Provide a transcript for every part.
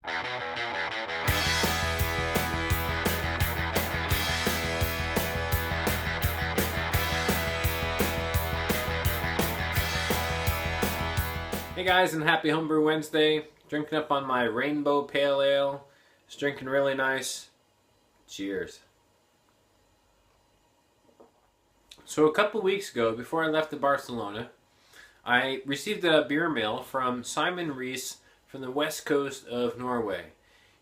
Hey guys, and happy Homebrew Wednesday. Drinking up on my Rainbow Pale Ale. It's drinking really nice. Cheers. So a couple weeks ago, before I left to Barcelona, I received a beer mail from Simon Reece from the west coast of Norway.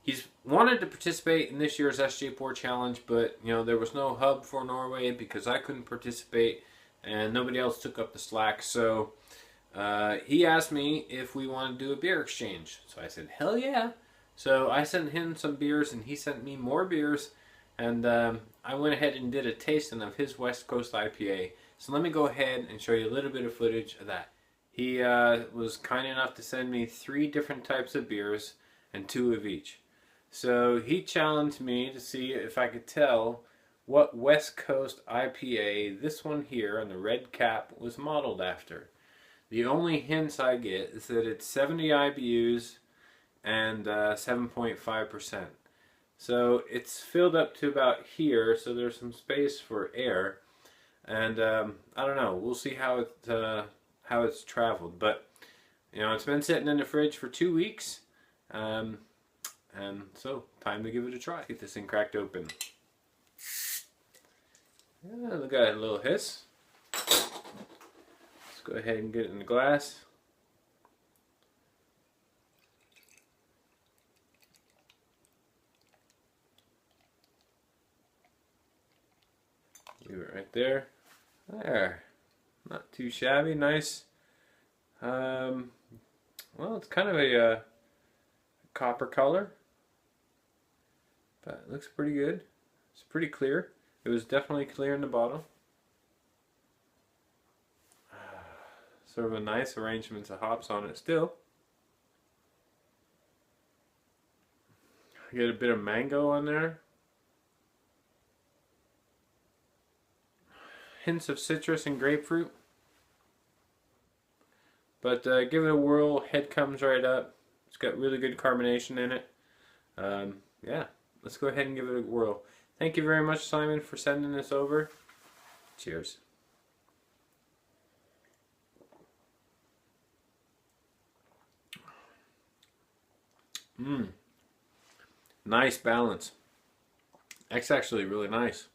He's wanted to participate in this year's SJ4 Challenge, but there was no hub for Norway because I couldn't participate and nobody else took up the slack. So he asked me if we wanted to do a beer exchange. So I said, hell yeah. So I sent him some beers and he sent me more beers. And I went ahead and did a tasting of his West Coast IPA. So let me go ahead and show you a little bit of footage of that. He was kind enough to send me 3 different types of beers and 2 of each. So he challenged me to see if I could tell what West Coast IPA this one here on the red cap was modeled after. The only hints I get is that it's 70 IBUs and 7.5%. So it's filled up to about here, so there's some space for air. And I don't know, we'll see how it's traveled. But it's been sitting in the fridge for 2 weeks, and so time to give it a try. Get this thing cracked open. Yeah, look at that little hiss. Go ahead and get it in the glass. Leave it right there. There. Not too shabby. Nice. Well, it's kind of a copper color, but it looks pretty good. It's pretty clear. It was definitely clear in the bottle. Sort of a nice arrangement of hops on it still. I get a bit of mango on there. Hints of citrus and grapefruit. But give it a whirl, head comes right up. It's got really good carbonation in it. Yeah, let's go ahead and give it a whirl. Thank you very much, Simon, for sending this over. Cheers. Nice balance. That's actually really nice.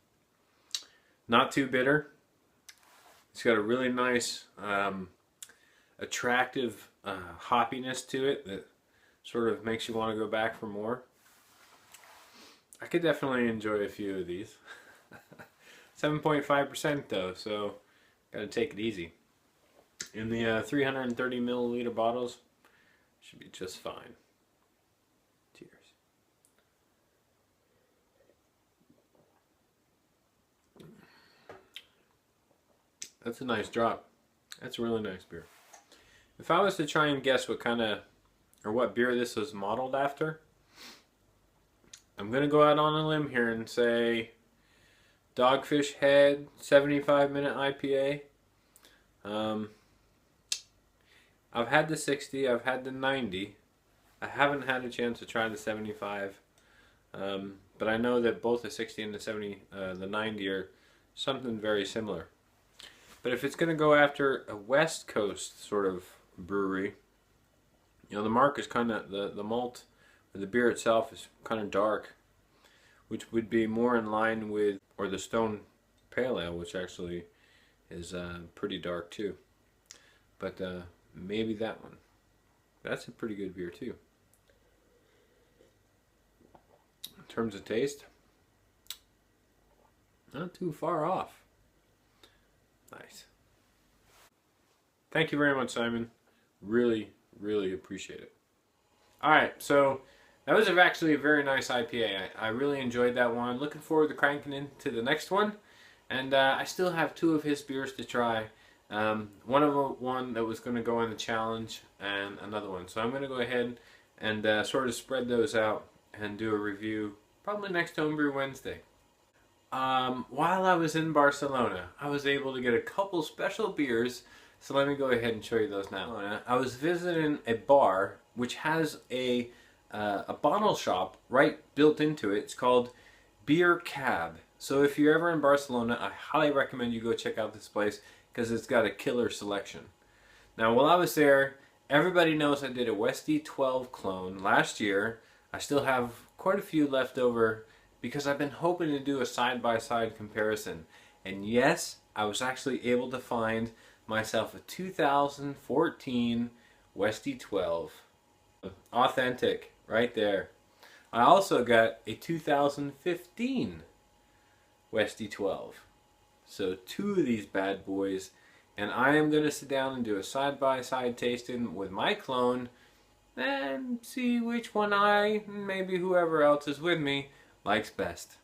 Not too bitter. It's got a really nice, attractive hoppiness to it that sort of makes you want to go back for more. I could definitely enjoy a few of these. 7.5% though, so gotta take it easy. In the 330 milliliter bottles, should be just fine. Cheers. That's a nice drop. That's a really nice beer. If I was to try and guess what kind of, or what beer this was modeled after, I'm going to go out on a limb here and say Dogfish Head 75-minute IPA. I've had the 60, I've had the 90. I haven't had a chance to try the 75, but I know that both the 60 and the 90 are something very similar. But if it's going to go after a West Coast sort of brewery, the mark is kind of, the malt, or the beer itself is kind of dark, which would be more in line with, or the Stone Pale Ale, which actually is pretty dark too. But maybe that one. That's a pretty good beer too. In terms of taste, not too far off. Nice. Thank you very much, Simon. Really, really appreciate it. Alright, so that was actually a very nice IPA. I really enjoyed that one. Looking forward to cranking into the next one. And I still have 2 of his beers to try. One that was going to go in the challenge, and another one. So I'm going to go ahead and sort of spread those out and do a review probably next Homebrew Wednesday. While I was in Barcelona, I was able to get a couple special beers, so let me go ahead and show you those now. I was visiting a bar which has a a bottle shop right built into it. It's called Beer Cab. So if you're ever in Barcelona, I highly recommend you go check out this place because it's got a killer selection. Now, while I was there, everybody knows I did a Westy 12 clone last year. I still have quite a few left over because I've been hoping to do a side-by-side comparison. And yes, I was actually able to find myself a 2014 Westy 12. Authentic, right there. I also got a 2015 Westy 12. So two of these bad boys, and I am going to sit down and do a side-by-side tasting with my clone and see which one I, and maybe whoever else is with me, likes best.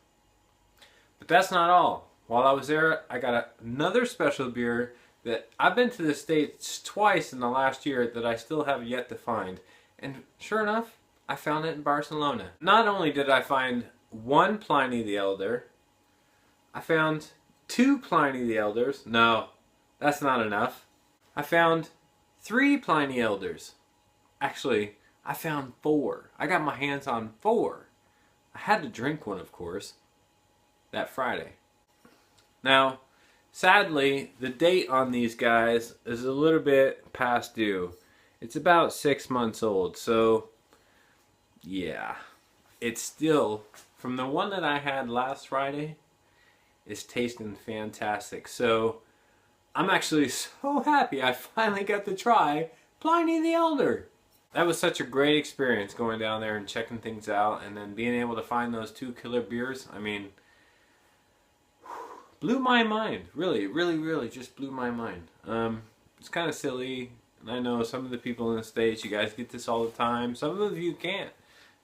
But that's not all. While I was there, I got another special beer that I've been to the States twice in the last year that I still have yet to find. And sure enough, I found it in Barcelona. Not only did I find one Pliny the Elder, I found two Pliny the Elders. No, that's not enough. I found three Pliny Elders. Actually, I found four. I got my hands on four. I had to drink one, of course, that Friday. Now, sadly, the date on these guys is a little bit past due. It's about 6 months old, so yeah. It's still, from the one that I had last Friday, is tasting fantastic. So, I'm actually so happy I finally got to try Pliny the Elder. That was such a great experience going down there and checking things out, and then being able to find those two killer beers. I mean, blew my mind. Really, really, really just blew my mind. It's kind of silly, and I know some of the people in the States, you guys get this all the time. Some of you can't,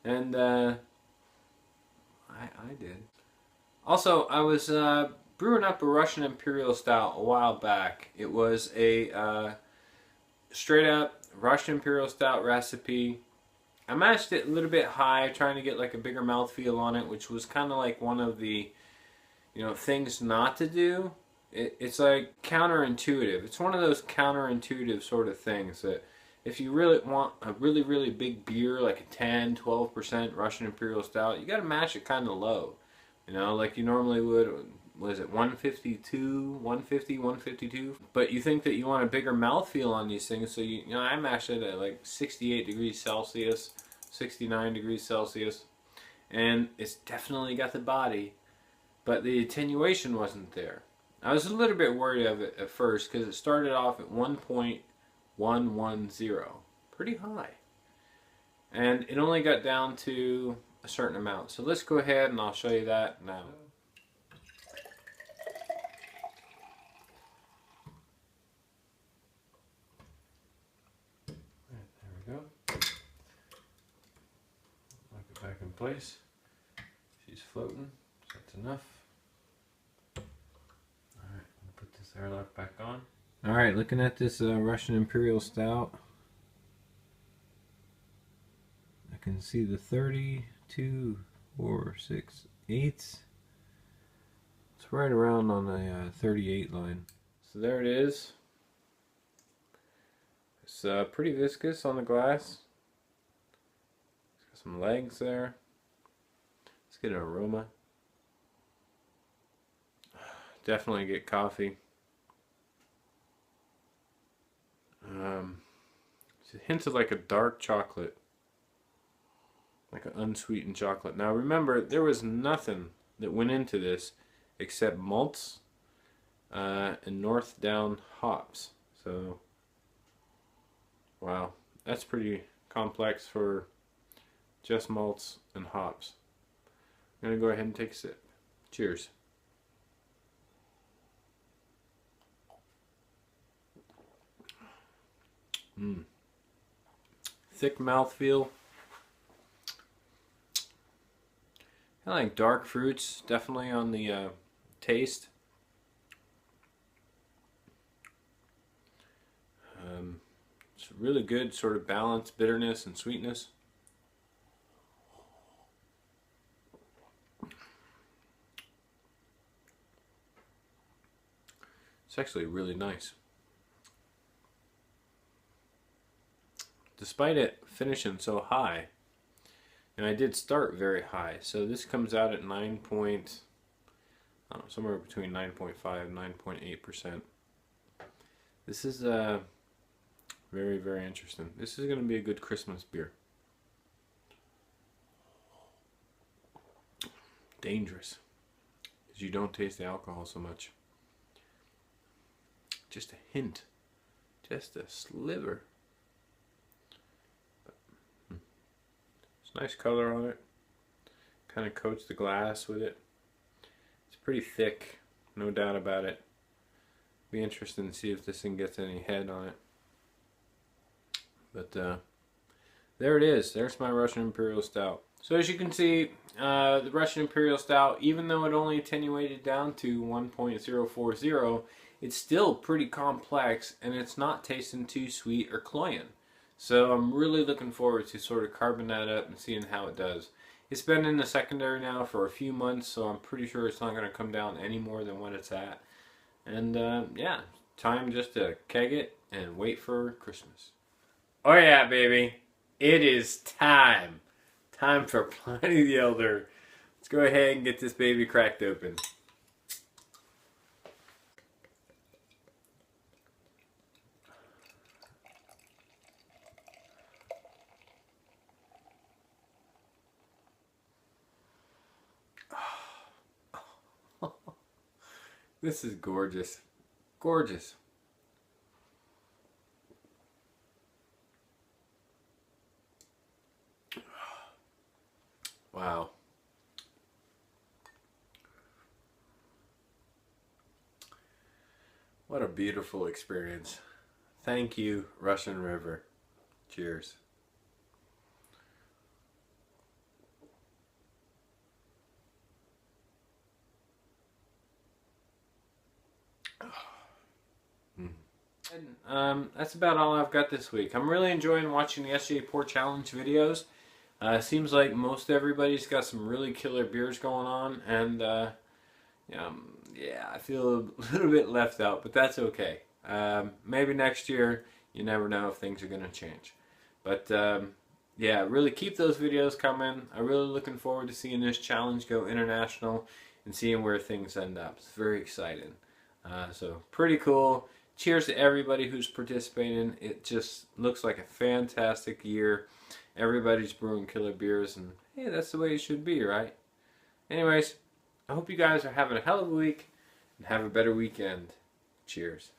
and I did. Also, I was brewing up a Russian Imperial Stout a while back. It was a straight up Russian Imperial Stout recipe. I mashed it a little bit high, trying to get like a bigger mouthfeel on it, which was kind of like one of the, things not to do. It's like counterintuitive. It's one of those counterintuitive sort of things that if you really want a really, really big beer, like a 10, 12% Russian Imperial Stout, you got to mash it kind of low. Like you normally would. Was it 152, 150, 152? But you think that you want a bigger mouthfeel on these things, so I mashed it at like 68 degrees Celsius, 69 degrees Celsius, and it's definitely got the body, but the attenuation wasn't there. I was a little bit worried of it at first because it started off at 1.110, pretty high, and it only got down to a certain amount. So let's go ahead and I'll show you that now. Back in place. She's floating, so that's enough. Alright, I'll put this airlock back on. Alright, looking at this Russian Imperial Stout, I can see the 32, 4, 6, 8. It's right around on the 38 line. So there it is. It's pretty viscous on the glass. Some legs there. Let's get an aroma. Definitely get coffee. Hints of like a dark chocolate, like an unsweetened chocolate. Now remember, there was nothing that went into this except malts and North Down hops. So wow, that's pretty complex for just malts and hops. I'm going to go ahead and take a sip. Cheers. Thick mouthfeel. I like dark fruits, definitely on the taste. It's really good sort of balanced bitterness and sweetness. It's actually really nice. Despite it finishing so high, And I did start very high. So this comes out at 9 point, I don't know, somewhere between 9.5 and 9.8%. This is very, very interesting. This is going to be a good Christmas beer. Dangerous, because you don't taste the alcohol so much. Just a hint, just a sliver. But, it's nice color on it. Kind of coats the glass with it. It's pretty thick, no doubt about it. Be interesting to see if this thing gets any head on it. But there it is. There's my Russian Imperial Stout. So as you can see, the Russian Imperial Stout, even though it only attenuated down to 1.040, it's still pretty complex, and it's not tasting too sweet or cloying. So I'm really looking forward to sort of carving that up and seeing how it does. It's been in the secondary now for a few months, so I'm pretty sure it's not going to come down any more than what it's at. And yeah, time just to keg it and wait for Christmas. Oh yeah, baby. It is time. Time for Pliny the Elder. Let's go ahead and get this baby cracked open. This is gorgeous. Gorgeous. Wow. What a beautiful experience. Thank you, Russian River. Cheers. That's about all I've got this week. I'm really enjoying watching the SJ Pour Challenge videos. Seems like most everybody's got some really killer beers going on, and yeah, I feel a little bit left out, but that's okay. Maybe next year, you never know if things are going to change. But yeah, really keep those videos coming. I'm really looking forward to seeing this challenge go international and seeing where things end up. It's very exciting. So pretty cool. Cheers to everybody who's participating. It just looks like a fantastic year. Everybody's brewing killer beers, and hey, that's the way it should be, right? Anyways, I hope you guys are having a hell of a week and have a better weekend. Cheers.